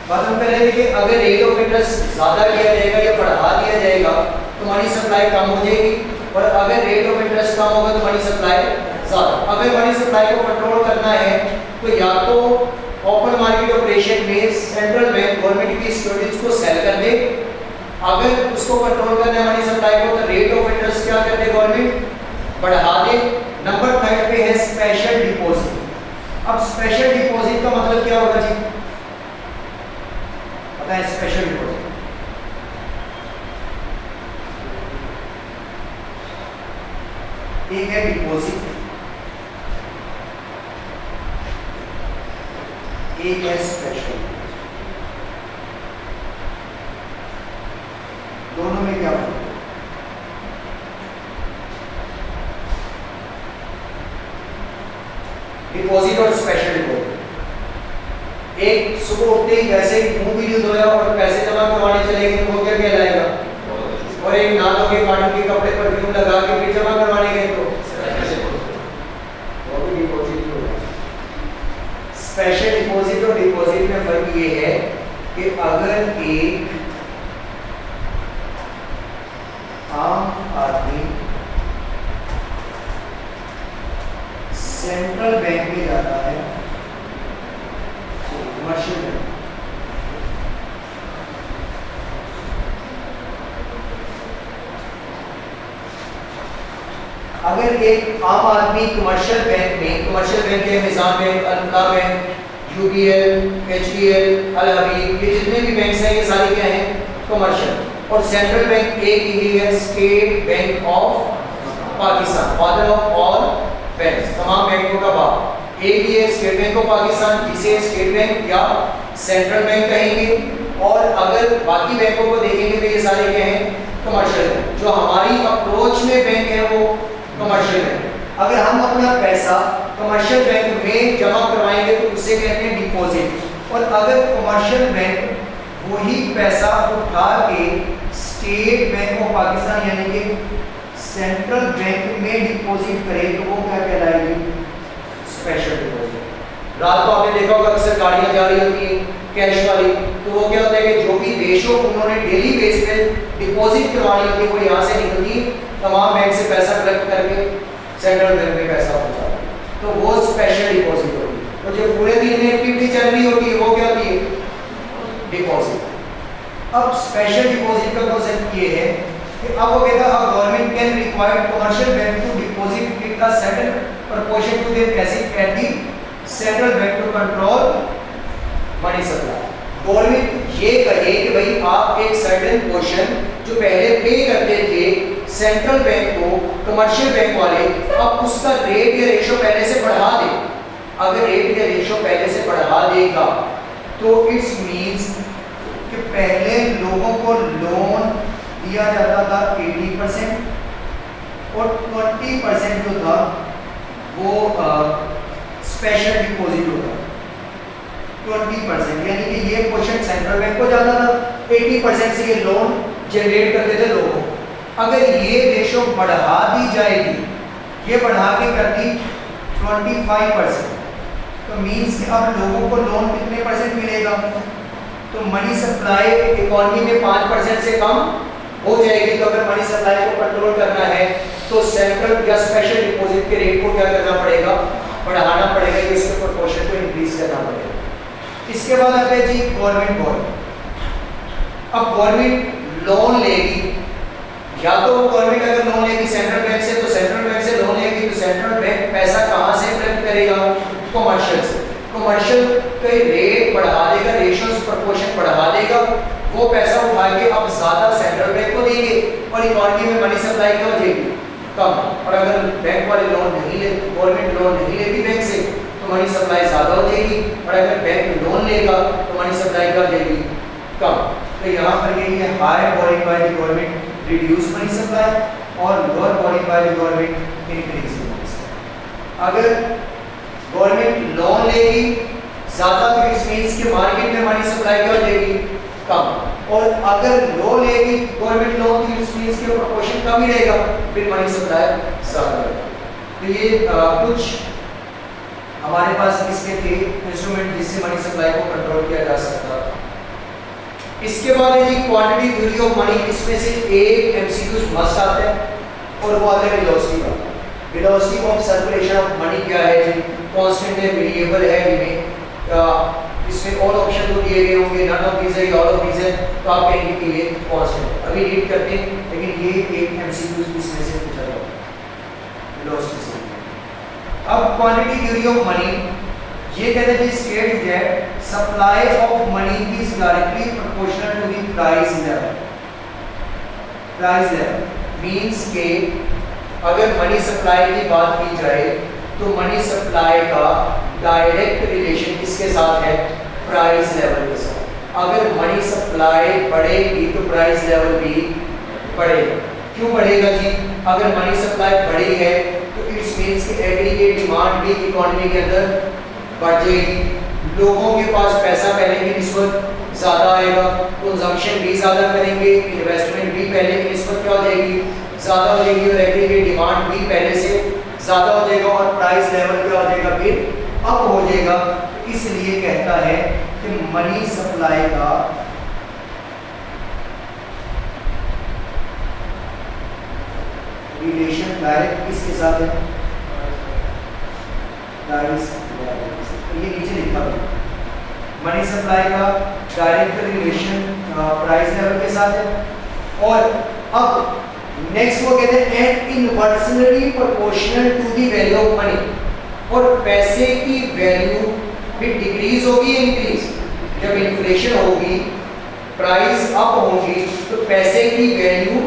बात हम कर रहे थे कि अगर रेट ऑफ इंटरेस्ट ज़्यादा किया जाएगा या बढ़ा दिया जाएगा तो मनी सप्लाई कम हो जाएगी, और अगर रेट ऑफ इंटरेस्ट कम होगा तो मनी सप्लाई ज़्यादा। अगर मनी सप्लाई को कंट्रोल करना है तो या तो ओपन मार्केट ऑपरेशन में सेंट्रल बैंक गवर्नमेंट की सिक्योरिटीज को सेल कर दे, अगर उसको कंट्रोल करना है मनी सप्लाई को तो रेट ऑफ इंटरेस्ट क्या कर दे गवर्नमेंट बढ़ा दे। नंबर 3 पे है स्पेशल डिपॉजिट। अब स्पेशल डिपॉजिट का मतलब क्या होगा जी, पता है? स्पेशल डिपॉजिट एक है डिपॉजिट, एक है स्पेशल। दोनों में क्या फर्क है? डिपॉजिट और स्पेशल डिपॉजिट, एक सुबह उठते ही वैसे ही मुंह भी धोया और पैसे जमा करवाने चले गए तो वो क्या कहलाएगा, और एक नालों के काटू के कपड़े पर परफ्यूम लगा के फिर जमा करवाने गए तो वो भी डिपॉजिट होगा। स्पेशल डिपॉजिट और डिपॉजिट में फर्क ये है कि अगर एक आम आदमी सेंट्रल बैंक में जाता है, कमर्शियल बैंक, अगर एक आम आदमी कमर्शियल बैंक में, कमर्शियल बैंक है Nizam bank, alpha bank, UBL, HBL, Al Habib, ये जितने भी बैंक हैं ये सारे क्या हैं कमर्शियल, और सेंट्रल बैंक एक ही है state bank of Pakistan, father of all banks, तमाम बैंकों का बाप एक ही है स्टेट बैंक ऑफ पाकिस्तान, जिसे स्टेट बैंक या सेंट्रल बैंक कहेंगे। और अगर बाकी बैंकों को देखेंगे तो ये सारे क्या हैं कमर्शियल बैंक। जो हमारी अप्रोच में बैंक है वो कमर्शियल बैंक। अगर हम अपना पैसा कमर्शियल बैंक में जमा करवाएंगे तो उसे कहते हैं डिपॉजिट, और अगर कमर्शियल बैंक वही पैसा उठा के स्टेट बैंक ऑफ पाकिस्तान यानी कि सेंट्रल बैंक में डिपॉजिट करे तो वो क्या कहलाएगी, स्पेशल डिपॉजिट। रात को आपने देखा होगा अक्सर गाड़ियां जा रही होती है कैश वाली, तो वो क्या होता है कि जो भी रेशो उन्होंने डेली बेस पे डिपॉजिट करवानी होती है वो यहाँ से निकलती है, तमाम बैंक से पैसा कलेक्ट करके सेंट्रल बैंक में पैसा पहुंचाता है, तो वो स्पेशल डिपॉजिट होती है। तो जो पूरे दिन में एक्टिविटी चल रही होती है वो क्या होती है, डिपॉजिट। अब स्पेशल डिपॉजिट का कॉन्सेप्ट ये है कि अब वो कहता है government can require commercial bank to deposit with a certain proportion to their asset at the central bank to control money supply. Government ये कहे कि भाई आप एक सर्टेन पोर्शन जो पहले पे करते थे सेंट्रल बैंक को कमर्शियल बैंक वाले, अब उसका रेट या रेशो पहले से बढ़ा दे। अगर रेट या रेशो पहले से बढ़ा देगा तो इट्स मींस कि पहले लोगों को लोन दिया जाता था 80% और 20% जो था वो स्पेशल डिपॉजिट होता था। 20% यानी कि ये पोर्शन सेंट्रल बैंक को जाता था, 80% से ये लोन जनरेट करते थे लोगों। अगर ये रेशो बढ़ा दी जाएगी, ये बढ़ा के कर दी 25%, तो मींस कि अब लोगों को लोन कितने परसेंट मिलेगा, तो मनी सप्लाई इकोनॉमी में 5% से कम हो जाएगी। तो अगर मनी सप्लाई को कंट्रोल करना है तो सेंट्रल या स्पेशल डिपॉजिट के रेट को क्या करना पड़ेगा, बढ़ाना पड़ेगा, इसके प्रोपोर्शन को इंक्रीज करना पड़ेगा। इसके बाद आता है जी गवर्नमेंट बॉन्ड। अब गवर्नमेंट लोन लेगी, या तो गवर्नमेंट अगर लोन लेगी सेंट्रल बैंक से तो सेंट्रल बैंक से लोन लेगी, तो सेंट्रल बैंक पैसा कहाँ से कलेक्ट करेगा, कमर्शियल से। कमर्शियल के रेट बढ़ा देगा, रेशियोज प्रोपोर्शन बढ़ा देगा, वो पैसा उठा के अब ज्यादा सेंट्रल बैंक को देंगे और इकोनॉमी में मनी सप्लाई क्या हो जाएगी, कम। और अगर बैंक वाले लोन नहीं ले, गवर्नमेंट लोन नहीं लेती बैंक से तो मनी सप्लाई ज्यादा हो जाएगी, और अगर बैंक लोन लेगा तो मनी सप्लाई क्या हो जाएगी, कम। तो यहाँ पर यही है high borrowing by the government reduce money supply और lower borrowing by the government increase money supply. अगर गवर्नमेंट लोन लेगी ज्यादा तो इट मींस कि मार्केट में मनी सप्लाई क्या हो जाएगी, कम। और अगर लो लेगी गवर्नमेंट लोन तो इट मींस कि प्रोपोर्शन कम ही रहेगा, फिर मनी सप्लाई ज्यादा रहेगा। तो ये कुछ हमारे पास इसके थे इंस्ट्रूमेंट जिससे मनी सप्लाई को कंट्रोल किया जा सकता है। इसके बाद है जी क्वांटिटी थ्योरी ऑफ मनी। इसमें से एक एमसीक्यू मस्ट आता है और वो आता है वेलोसिटी का। Velocity of circulation of money क्या है जी? कांस्टेंट है, वेरिएबल है, इनमें इसमें ऑल ऑप्शन तो दिए गए होंगे, नन ऑफ दीज है, ऑल ऑफ दीज है, तो आप कहेंगे कि ये कांस्टेंट। अभी रीड करते हैं, लेकिन ये एक एमसीक्यू इसमें से पूछा जाएगा वेलोसिटी से। अब क्वांटिटी थ्योरी ऑफ मनी ये कहते हैं कि state that supply of money is directly proportional to the price level. Price level means के अगर मनी सप्लाई की बात की जाए तो मनी सप्लाई का डायरेक्ट रिलेशन किसके साथ है? प्राइस लेवल के साथ। अगर मनी सप्लाई बढ़ेगी तो प्राइस लेवल भी बढ़ेगा। क्यों बढ़ेगा जी? अगर मनी सप्लाई बढ़ी है तो इट्स मींस कि एग्रीगेट डिमांड भी इकोनॉमी के अंदर बढ़ जाएगी, लोगों के पास पैसा पहले की निस्बत ज़्यादा आएगा, कंजम्पशन भी ज़्यादा करेंगे, इन्वेस्टमेंट भी पहले की निस्बत क्या हो जाएगी? ज़्यादा हो जाएगी, और एग्रीगेट डिमांड भी पहले से ज़्यादा हो जाएगा और प्राइस लेवल क्या हो जाएगा? फिर अप हो जाएगा। इसलिए कहता है कि मनी सप्लाई का रिलेशन डायरेक्ट किसके साथ है? Price level. ये नीचे लिखा हुआ मनी सप्लाई का डायरेक्ट रिलेशन प्राइस लेवल के साथ है। और अब नेक्स्ट वो कहते हैं and inversely proportional to the value of money. और पैसे की वैल्यू भी डिक्रीज होगी या इंक्रीज? जब इन्फ्लेशन होगी, प्राइस अप होगी, तो पैसे की वैल्यू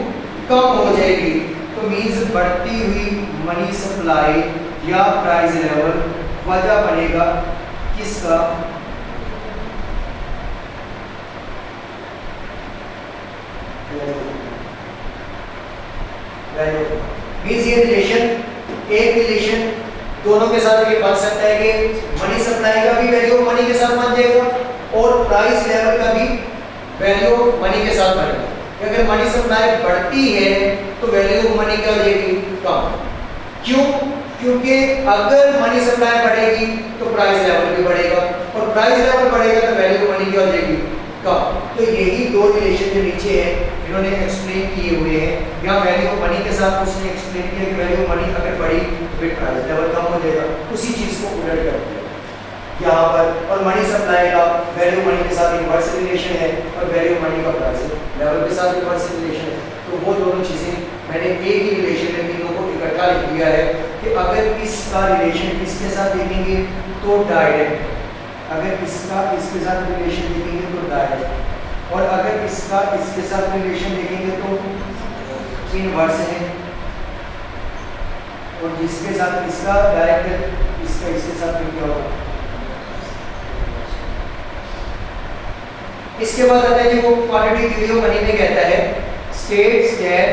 कम हो जाएगी। तो मींस बढ़ती हुई मनी सप्लाई या प्राइस लेवल वजह बनेगा किसका? मींस ये रिलेशन, एक रिलेशन दोनों के साथ ये बन सकता है कि मनी सप्लाई का भी वैल्यू ऑफ मनी के साथ बन जाएगा और प्राइस लेवल का भी वैल्यू ऑफ मनी के साथ बनेगा। अगर मनी सप्लाई बढ़ती है तो वैल्यू ऑफ मनी क्या हो जाएगी? कम। क्यों? क्योंकि अगर मनी सप्लाई बढ़ेगी तो प्राइस लेवल भी बढ़ेगा और प्राइस लेवल बढ़ेगा तो वैल्यू ऑफ मनी क्या हो जाएगी? कम। तो यही दो रिलेशन जो नीचे है इन्होंने एक्सप्लेन किए हुए हैं। यहाँ वैल्यू ऑफ मनी के साथ उसने एक्सप्लेन किया कि वैल्यू ऑफ मनी अगर बढ़ी तो फिर प्राइस लेवल कम हो जाएगा। उसी चीज को उलट कर दिया यहाँ पर। और मनी सप्लाई का वैल्यू मनी के साथ इनवर्स रिलेशन है और वैल्यू मनी का प्राइस लेवल के साथ इनवर्स रिलेशन है। तो वो दोनों चीजें मैंने एक ही रिलेशन में तीनों को इकट्ठा लिख दिया है कि अगर इसका रिलेशन किसके साथ देखेंगे तो डायरेक्ट, अगर इसका इसके साथ रिलेशन देखेंगे तो डायरेक्ट, और अगर इसका इसके साथ रिलेशन देखेंगे तो इनवर्स है, और जिसके साथ इसका डायरेक्ट इसका इसके साथ क्या होगा? इसके बाद आता है कि वो क्वांटिटी थ्योरी ऑफ मनी में कहता है states that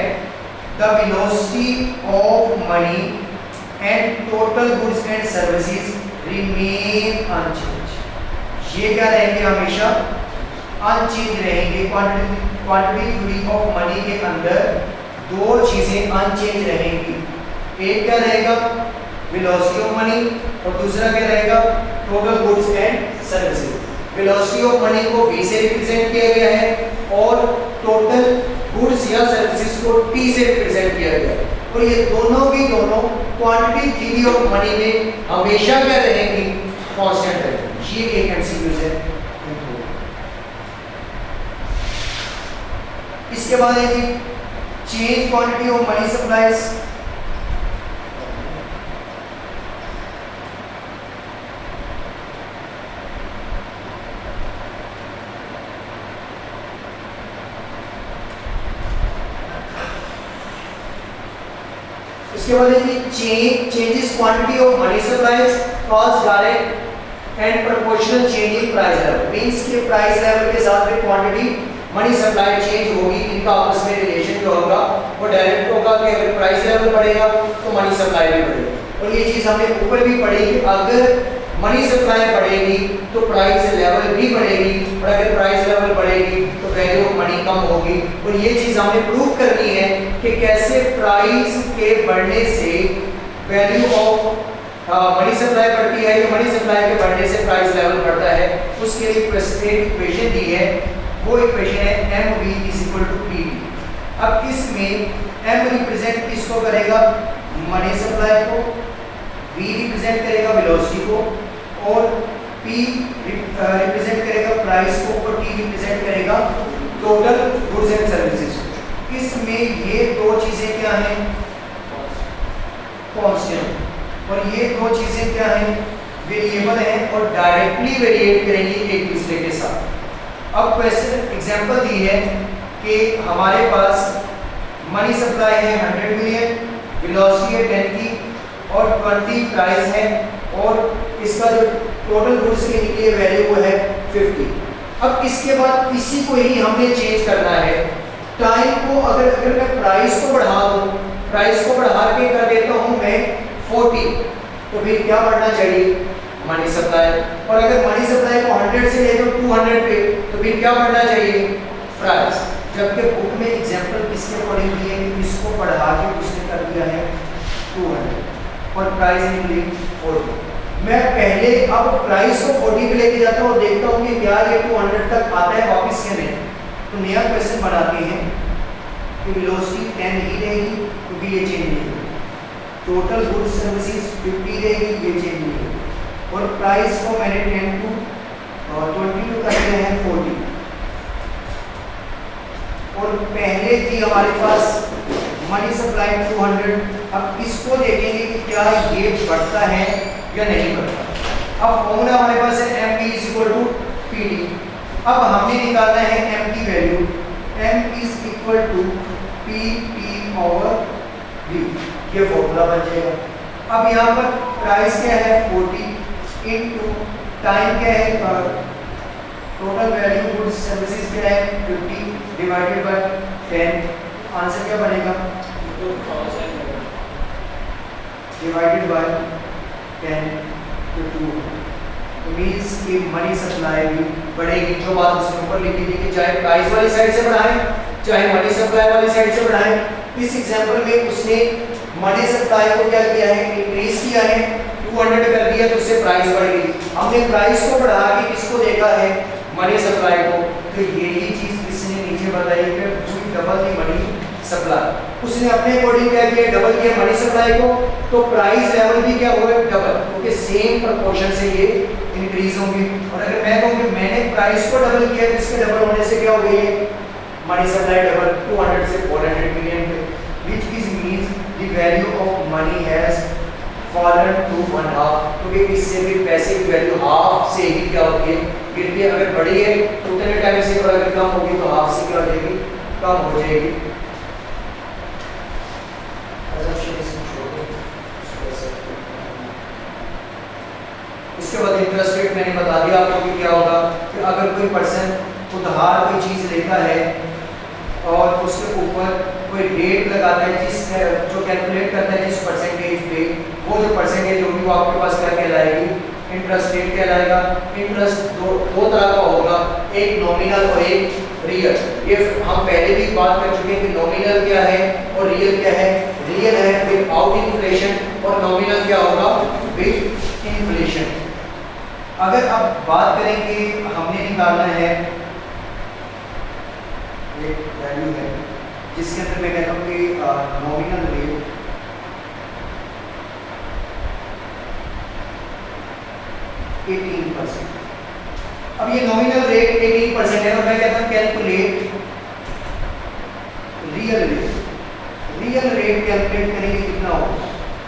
the velocity of money and total goods and services remain unchanged। ये क्या रहेंगे? हमेशा अनचेंज रहेंगे। क्वांटिटी थ्योरी ऑफ मनी के अंदर दो चीजें अनचेंज रहेंगी। एक क्या रहेगा? वेलोसिटी ऑफ मनी, और दूसरा क्या रहेगा? Total goods and services. Velocity of money को v से रिप्रेजेंट किया गया है और टोटल गुड्स या सर्विसेज को t से रिप्रेजेंट किया गया है। और ये दोनों की दोनों क्वांटिटी थ्योरी ऑफ मनी में हमेशा क्या रहेंगी? कांस्टेंट रहेंगी। ये एक एमसीक्यू है। इसके बाद है जी change quantity of money supplies. इसके बाद changes quantity of money supplies cause direct and proportional change in price level. Means के प्राइस लेवल के साथ में क्वांटिटी मनी सप्लाई चेंज होगी, इनका आपस में रिलेशन जो होगा वो डायरेक्ट होगा कि अगर प्राइस लेवल बढ़ेगा तो मनी सप्लाई भी बढ़ेगी। और ये चीज हमने ऊपर भी पढ़ी कि अगर मनी सप्लाई बढ़ेगी तो प्राइस लेवल भी बढ़ेगी, और अगर प्राइस लेवल बढ़ेगी तो वैल्यू ऑफ मनी कम होगी। और ये चीज हमने प्रूव करनी है कि कैसे प्राइस के बढ़ने से वैल्यू ऑफ मनी सप्लाई बढ़ती है, या मनी सप्लाई के बढ़ने से प्राइस लेवल बढ़ता है। उसके लिए एक इक्वेशन दी है वो इक्वेशन है MV is equal to PD। अब इसमें M रिप्रेजेंट किसको करेगा? मनी सप्लाई को, V रिप्रेजेंट करेगा वेलोसिटी को, और P रिप्रेजेंट करेगा प्राइस को, और T रिप्रेजेंट करेगा टोटल गुड्स एंड सर्विसेज। इसमें ये दो चीजें क्या हैं? कांस्टेंट, और ये दो चीजें क्या हैं? वेरिएबल हैं और डायरेक्टली वेरिएट करेंगी एक दूसरे के साथ। अब क्वेश्चन एग्जांपल दी है कि हमारे पास मनी सप्लाई है 100 मिलियन, वेलोसिटी है 10 की, और 20 प्राइस है, और इसका जो टोटल गुड्स की निकली वैल्यू वो है 50। अब इसके बाद इसी को ही हमने चेंज करना है। टाइम को अगर मैं प्राइस को बढ़ा दूं, प्राइस को बढ़ा के कर देता हूं मैं 40, तो फिर क्या बढ़ना चाहिए? Money supply. और अगर मनी सप्लाई को 100 से ले तो 200 पे, तो फिर क्या बढ़ना चाहिए? प्राइस। जबकि बुक में एग्जांपल किसके अकॉर्डिंग दिए है कि इसको बढ़ा के उसने कर दिया है 200 और प्राइस निकली 40। मैं पहले अब प्राइस को 40 पे लेके जाता हूँ और देखता हूँ कि क्या ये 200 तक आता है वापस के नहीं। तो नया क्वेश्चन बनाते हैं कि वेलोसिटी 10 ही रहेगी क्योंकि ये चेंज नहीं होगी, टोटल गुड्स सर्विसेज 50 रहेगी, ये चेंज नहीं होगी, और प्राइस को मैंने 10 टू 20 टू कर दिया है 40। और पहले थी हमारे पास मनी सप्लाई 200। अब इसको देखेंगे कि क्या ये बढ़ता है या नहीं बढ़ता। अब फॉर्मूला हमारे पास है MV is equal to PD। अब हमने निकालना है M की value, M is equal to PP over V, ये फॉर्मूला बन जाएगा। अब यहाँ पर प्राइस क्या है 40 इनटू टाइम क्या है, टोटल वैल्यू गुड्स सर्विसेज क्या है 50 डिवाइडेड बाय 10। आंसर क्या बनेगा? डिवाइडेड बाय 10 to 2 मींस कि मनी सप्लाई भी बढ़ेगी। जो बात उसके ऊपर लिखी थी कि चाहे प्राइस वाली साइड से बढ़ाएं चाहे मनी सप्लाई वाली साइड से बढ़ाएं। इस एग्जांपल में उसने मनी सप्लाई को क्या किया है? इंक्रीज किया है, 200 कर दिया, तो उससे प्राइस बढ़ गई। हमने प्राइस को बढ़ा के किसको देखा है? मनी सप्लाई को। तो यही चीज इसने नीचे बताई कि डबल दी मनी सप्लाई। उसने अपने अकॉर्डिंग क्या किया? डबल किया मनी सप्लाई को, तो प्राइस लेवल भी क्या होगा? डबल, क्योंकि सेम प्रोपोर्शन से ये इंक्रीज होंगे। और अगर मैं कहूं कि मैंने प्राइस को डबल किया तो इसके डबल होने से क्या हो गई है? मनी सप्लाई डबल 200 से 400 मिलियन पे, which is means the value of money has fallen to 1/2, क्योंकि इससे भी पैसे की वैल्यू हाफ से ही क्या होती है? गिरती है। अगर बढ़ी है तो उतने टाइम से, और अगर कम होगी तो हाफ से क्या हो जाएगी? कम हो जाएगी। उसके बाद इंटरेस्ट रेट मैंने बता दिया आपको कि क्या होगा कि अगर कोई पर्सन उधार कोई चीज़ लेता है और उसके ऊपर कोई रेट लगाता है, जिस जो कैलकुलेट करता है जिस परसेंटेज पे, वो जो परसेंटेज होगी वो आपके पास क्या कहलाएगी? इंटरेस्ट रेट कहलाएगा। इंटरेस्ट दो तरह का होगा, एक नॉमिनल और एक रियल। ये हम पहले भी बात कर चुके हैं कि नॉमिनल क्या है और रियल क्या है। रियल है विदाउट इन्फ्लेशन और नॉमिनल क्या होगा? With inflation. अगर अब बात करें कि हमने निकालना है एक वैल्यू है जिसके अंदर मैं कहता हूँ कि नॉमिनल रेट %18। अब ये नॉमिनल रेट 18% है और मैं कहता हूँ calculate real rate. Real rate calculate करेंगे कितना होगा?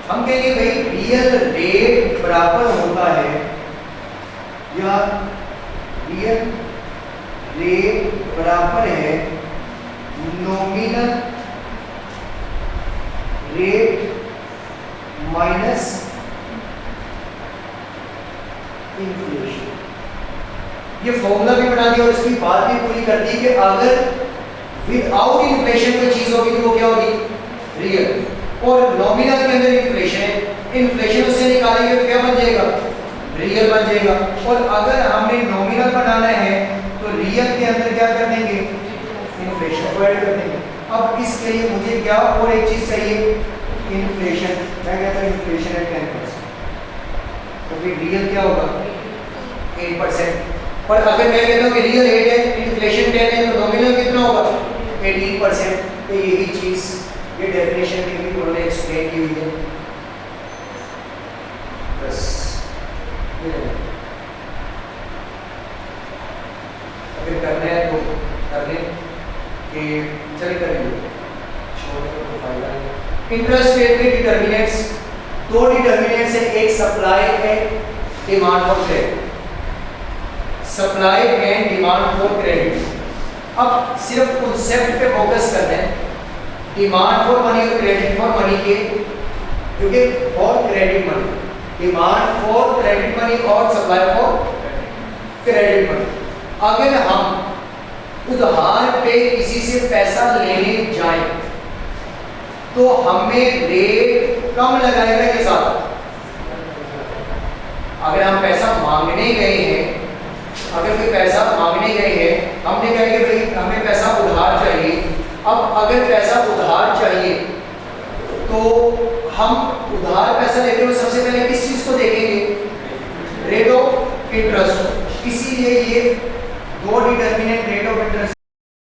हम कहेंगे भाई रियल रेट बराबर होता है, या रियल रेट बराबर है नॉमिनल रेट माइनस इन्फ्लेशन। ये फॉर्मूला भी बना दिया और इसकी बात भी पूरी कर दी कि अगर विदाउट इन्फ्लेशन कोई चीज होगी तो वो क्या होगी? रियल। और नॉमिनल के अंदर इन्फ्लेशन है, इन्फ्लेशन उससे निकालेंगे तो क्या बन जाएगा? रियल बन जाएगा। और अगर हमने नॉमिनल बनाना है तो रियल के अंदर क्या कर देंगे? इन्फ्लेशन को ऐड कर देंगे। अब इसके लिए मुझे क्या और एक चीज चाहिए? इन्फ्लेशन। मैं कहता हूँ इन्फ्लेशन है 10%, तो फिर रियल क्या होगा? 8%। पर अगर मैं कहता हूँ कि रियल 8 है, इन्फ्लेशन 10 है, तो नॉमिनल कितना होगा? 18%। तो यही चीज ये डेफिनेशन में भी उन्होंने एक्सप्लेन की हुई है। बस अगर करना है तो कर लें कि चलिए करेंगे, छोड़ने का कोई फायदा नहीं। इंटरेस्ट रेट में डिटर्मिनेंट्स, दो डिटर्मिनेंट्स है, एक supply and demand for credit, supply and demand for credit. अब सिर्फ कॉन्सेप्ट पे फोकस करना है, डिमांड फॉर मनी और क्रेडिट फॉर मनी के, क्योंकि for credit money, demand for credit money और सप्लाई फॉर क्रेडिट मनी। अगर हम उधार पे किसी से पैसा लेने जाएं तो हमें रेट कम लगाएगा या ज्यादा? अगर हम पैसा मांगने गए हैं, अगर कोई पैसा मांगने गए हैं, हमने कहा कि भाई हमें पैसा उधार चाहिए। अब अगर पैसा उधार चाहिए तो हम उधार पैसा लेते हुए सबसे पहले किस चीज को देखेंगे? Rate of interest. इसीलिए ये दो डिटर्मिनेंट रेट ऑफ इंटरेस्ट